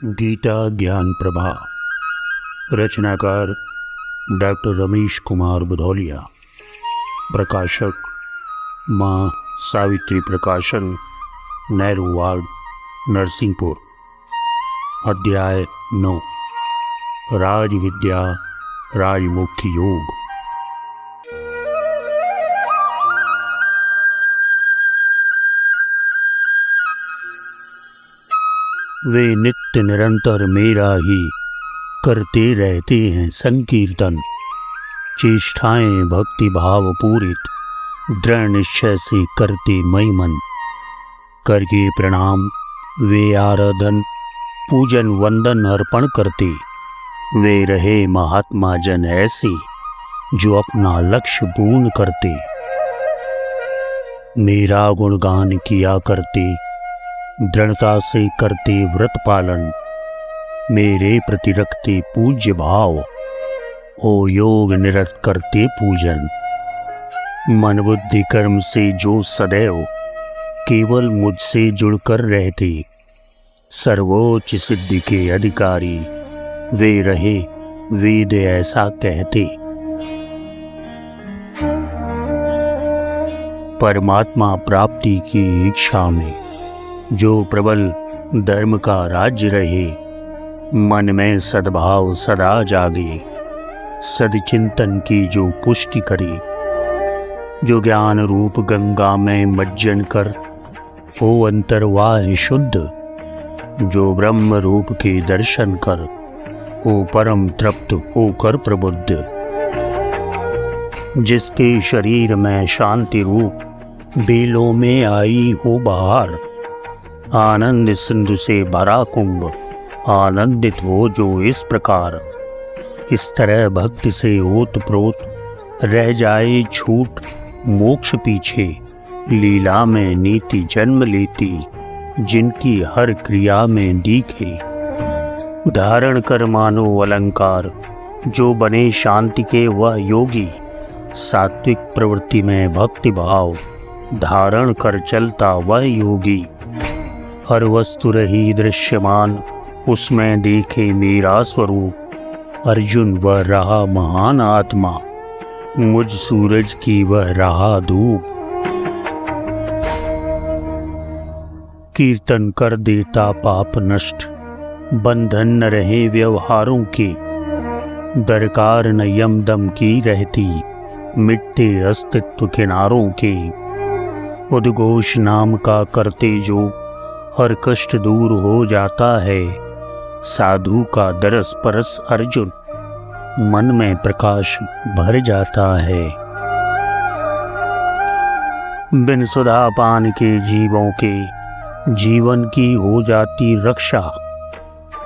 गीता ज्ञान प्रभा। रचनाकार डॉक्टर रमेश कुमार बुधौलिया। प्रकाशक माँ सावित्री प्रकाशन, नेहरू वार्ड, नरसिंहपुर। अध्याय 9। राज विद्या राजमुख्य योग। वे नित्य निरंतर मेरा ही करते रहते हैं संकीर्तन। चेष्टाएं भक्ति भाव पूरित दृढ़ निश्चय से करते मई मन। करके प्रणाम वे आराधन पूजन वंदन अर्पण करते। वे रहे महात्मा जन ऐसे जो अपना लक्ष्य पूर्ण करते। मेरा गुणगान किया करते, दृढ़ता से करते व्रत पालन। मेरे प्रति रखते पूज्य भाव, हो योग निरत करते पूजन। मन बुद्धि कर्म से जो सदैव केवल मुझसे जुड़कर रहते। सर्वोच्च सिद्धि के अधिकारी वे रहे, वेद ऐसा कहते। परमात्मा प्राप्ति की इच्छा में जो प्रबल धर्म का राज्य रहे। मन में सद्भाव सदा जागे, सदचिंतन की जो पुष्टि करे। जो ज्ञान रूप गंगा में मज्जन कर हो अंतर्वाह शुद्ध। जो ब्रह्म रूप के दर्शन कर हो परम तृप्त होकर प्रबुद्ध। जिसके शरीर में शांति रूप बेलों में आई हो बहार। आनंद सिंधु से भरा कुंभ आनंदित हो जो इस प्रकार। इस तरह भक्ति से ओत प्रोत रह जाए छूट मोक्ष पीछे। लीला में नीति जन्म लेती जिनकी हर क्रिया में दिखे। धारण कर मानो अलंकार जो बने शांति के वह योगी। सात्विक प्रवृत्ति में भक्ति भाव धारण कर चलता वह योगी। हर वस्तु रही दृश्यमान उसमें देखे मेरा स्वरूप। अर्जुन वह रहा महान आत्मा, मुझ सूरज की वह रहा धूप। कीर्तन कर देता पाप नष्ट, बंधन न रहे व्यवहारों के। दरकार न यम दम की रहती, मिटते अस्तित्व किनारों के। उद्घोष नाम का करते जो हर कष्ट दूर हो जाता है। साधु का दरस परस अर्जुन, मन में प्रकाश भर जाता है। बिन सुधा पान के जीवों के जीवन की हो जाती रक्षा।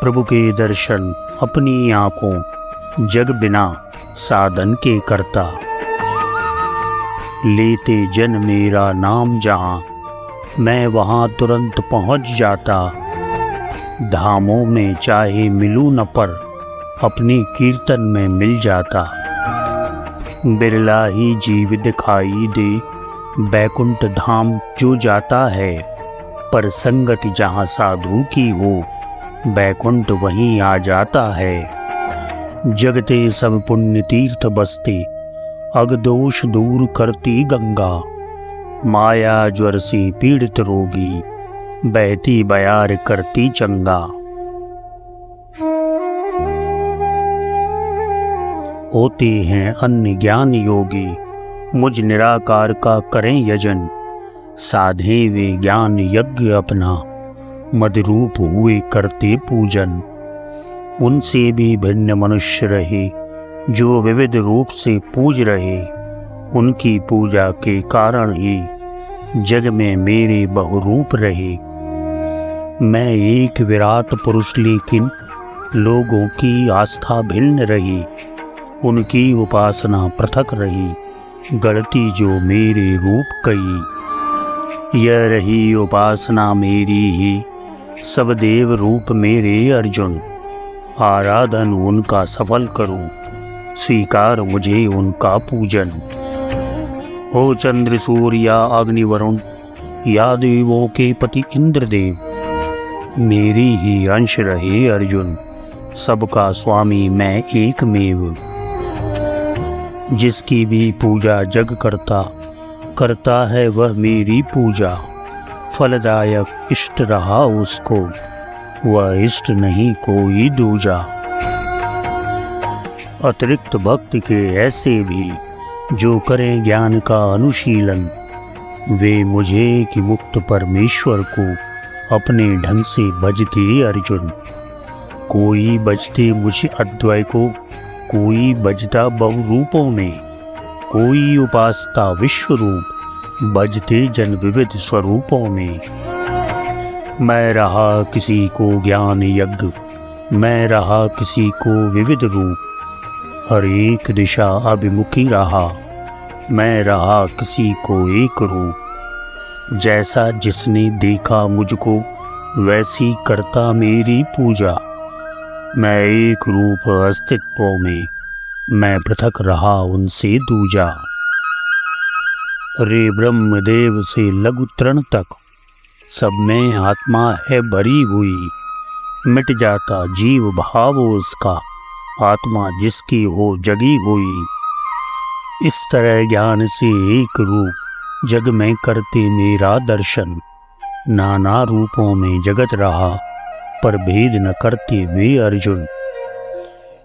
प्रभु के दर्शन अपनी आंखों जग बिना साधन के करता। लेते जन मेरा नाम जहां मैं वहां तुरंत पहुंच जाता। धामों में चाहे मिलूं न पर अपनी कीर्तन में मिल जाता। बिरला ही जीव दिखाई दे बैकुंठ धाम जो जाता है। पर संगति जहां साधु की हो बैकुंठ वहीं आ जाता है। जगते सब पुण्य तीर्थ बसते अग दोष दूर करती गंगा। माया ज्वर से पीड़ित रोगी बहती बयार करती चंगा। होते हैं अन्य ज्ञान योगी मुझ निराकार का करें यजन। साधे वे ज्ञान यज्ञ अपना मदरूप हुए करते पूजन। उनसे भी भिन्न मनुष्य रहे जो विविध रूप से पूज रहे। उनकी पूजा के कारण ही जग में मेरे बहुरूप रहे। मैं एक विराट पुरुष लेकिन लोगों की आस्था भिन्न रही। उनकी उपासना पृथक रही गढ़ती जो मेरे रूप कई। यह रही उपासना मेरी ही सब देव रूप मेरे अर्जुन। आराधन उनका सफल करूं स्वीकार मुझे उनका पूजन। हो चंद्र सूर्य अग्नि वरुण या देवों के पति इंद्रदेव। मेरी ही अंश रहे अर्जुन, सबका स्वामी मैं एकमेव। जिसकी भी पूजा जग करता, करता है वह मेरी पूजा। फलदायक इष्ट रहा उसको, वह इष्ट नहीं कोई दूजा। अतिरिक्त भक्त के ऐसे भी जो करें ज्ञान का अनुशीलन, वे मुझे कि मुक्त परमेश्वर को अपने ढंग से भजते अर्जुन। कोई भजते मुझे अद्वय को, कोई भजता बहुरूपों में, कोई उपासता विश्वरूप, भजते जन विविध स्वरूपों में। मैं रहा किसी को ज्ञान यज्ञ, मैं रहा किसी को विविध रूप, हर एक दिशा अभिमुखी रहा, मैं रहा किसी को एक रूप। जैसा जिसने देखा मुझको, वैसी करता मेरी पूजा। मैं एक रूप अस्तित्व में, मैं पृथक रहा उनसे दूजा। रे ब्रह्मदेव से लघु तृण तक, सब में आत्मा है भरी हुई। मिट जाता जीव भाव उसका, आत्मा जिसकी हो जगी हुई। इस तरह ज्ञान से एक रूप जग में करते मेरा दर्शन। नाना रूपों में जगत रहा, पर भेद न करते वे अर्जुन।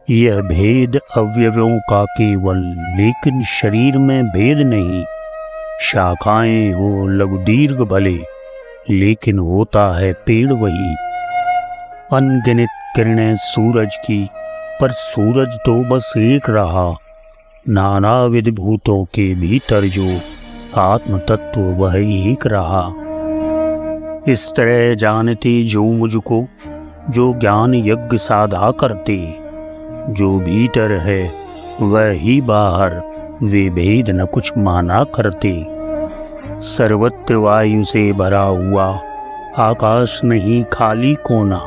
यह भेद अवयवों का केवल, लेकिन शरीर में भेद नहीं। शाखाएं हो लघु दीर्घ भले, लेकिन होता है पेड़ वही। अनगिनत किरणें सूरज की, पर सूरज तो बस एक रहा। नानाविध भूतों के भीतर जो आत्म तत्व वह एक रहा। इस तरह जानते जो मुझको, जो ज्ञान यज्ञ साधा करते। जो भीतर है वह ही बाहर, वे भेद न कुछ माना करते। सर्वत्र वायु से भरा हुआ, आकाश नहीं खाली कोना।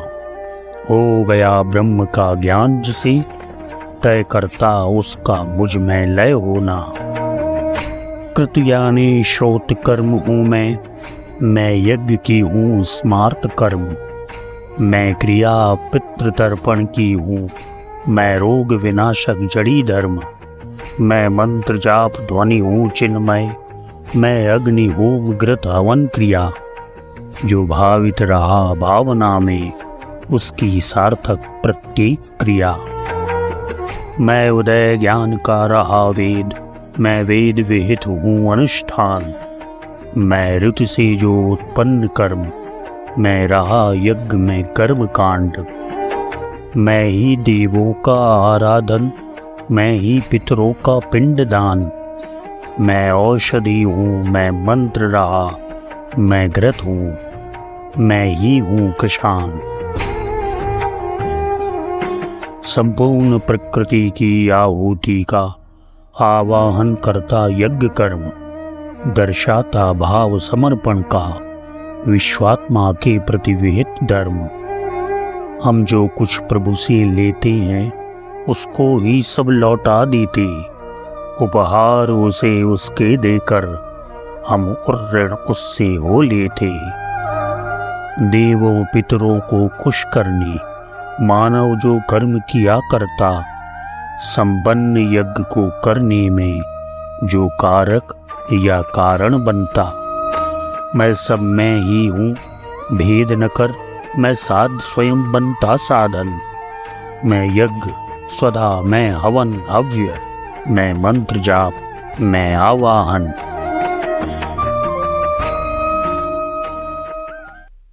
हो गया ब्रह्म का ज्ञान जिसे, तय करता उसका मुझ में लय होना। कृत ज्ञानी श्रोत कर्म हूँ मैं यज्ञ की हूँ स्मार्त कर्म। मैं क्रिया पितृतर्पण की हूँ, मैं रोग विनाशक जड़ी धर्म। मैं मंत्र जाप ध्वनि हूँ चिन्मय, मैं अग्नि होम घृत हवन क्रिया। जो भावित रहा भावना में, उसकी सार्थक प्रत्येक क्रिया। मैं उदय ज्ञान का रहा वेद, मैं वेद विहित हूँ अनुष्ठान। मैं ऋतु से जो उत्पन्न कर्म, मैं रहा यज्ञ में कर्म कांड। मैं ही देवों का आराधन, मैं ही पितरों का पिंडदान। मैं औषधि हूँ मैं मंत्र रहा, मैं घृत हूँ, मैं ही हूँ कृशान। संपूर्ण प्रकृति की आहुति का आवाहन करता यज्ञ कर्म। दर्शाता भाव समर्पण का, विश्वात्मा के प्रति विहित धर्म। हम जो कुछ प्रभु से लेते हैं, उसको ही सब लौटा देते। उपहार उसे उसके देकर, हम ऋण उससे हो लेते। देवों पितरों को खुश करने, मानव जो कर्म किया करता। संपन्न यज्ञ को करने में, जो कारक या कारण बनता। मैं सब में ही हूँ भेद न कर, मैं साध स्वयं बनता साधन। मैं यज्ञ स्वधा, मैं हवन हव्य, मैं मंत्र जाप, मैं आवाहन।